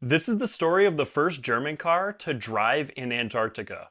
This is the story of the first German car to drive in Antarctica.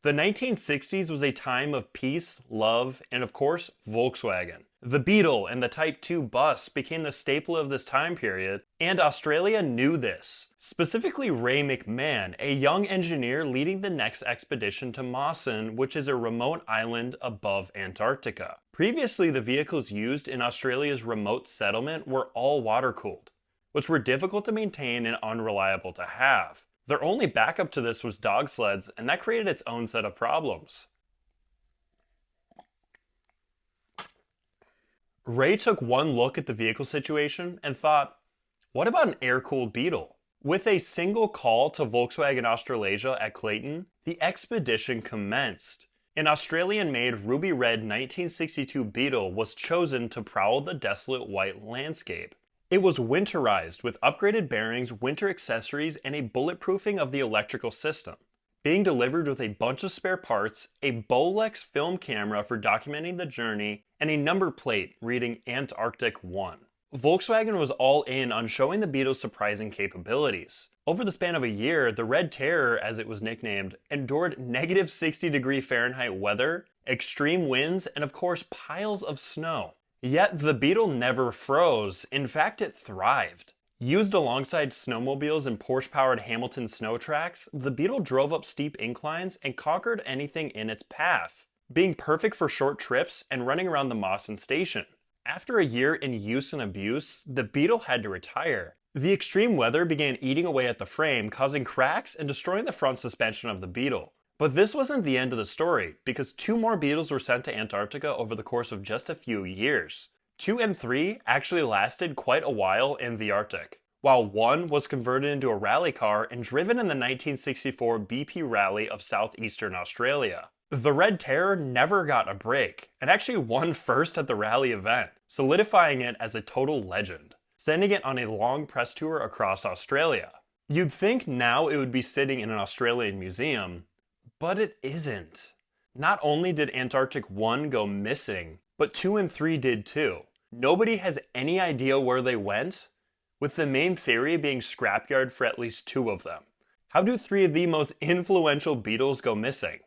The 1960s was a time of peace, love, and of course, Volkswagen. The Beetle and the Type 2 bus became the staple of this time period, and Australia knew this. Specifically Ray McMahon, a young engineer leading the next expedition to Mawson, which is a remote island above Antarctica. Previously, the vehicles used in Australia's remote settlement were all water-cooled, which were difficult to maintain and unreliable to have. Their only backup to this was dog sleds, and that created its own set of problems. Ray took one look at the vehicle situation and thought, what about an air-cooled Beetle? With a single call to Volkswagen Australasia at Clayton, the expedition commenced. An Australian-made ruby red 1962 Beetle was chosen to prowl the desolate white landscape. It was winterized with upgraded bearings, winter accessories, and a bulletproofing of the electrical system. Being delivered with a bunch of spare parts, a Bolex film camera for documenting the journey, and a number plate reading Antarctic 1. Volkswagen was all in on showing the Beetle's surprising capabilities. Over the span of a year, the Red Terror, as it was nicknamed, endured negative 60-degree Fahrenheit weather, extreme winds, and of course piles of snow. Yet the Beetle never froze. In fact, it thrived. Used alongside snowmobiles and Porsche-powered Hamilton snow tracks, the Beetle drove up steep inclines and conquered anything in its path, being perfect for short trips and running around the Mawson station. After a year in use and abuse, the Beetle had to retire. The extreme weather began eating away at the frame, causing cracks and destroying the front suspension of the Beetle. But this wasn't the end of the story, because two more Beetles were sent to Antarctica over the course of just a few years. 2 and 3 actually lasted quite a while in the Arctic, while 1 was converted into a rally car and driven in the 1964 BP Rally of southeastern Australia. The Red Terror never got a break, and actually won first at the rally event, solidifying it as a total legend, sending it on a long press tour across Australia. You'd think now it would be sitting in an Australian museum, but it isn't. Not only did Antarctic 1 go missing, but 2 and 3 did too. Nobody has any idea where they went, with the main theory being scrapyard for at least 2 of them. How do 3 of the most influential Beetles go missing?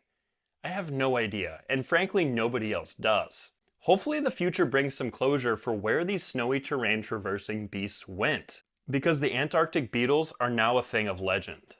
I have no idea, and frankly nobody else does. Hopefully the future brings some closure for where these snowy terrain traversing beasts went, because the Antarctic Beetles are now a thing of legend.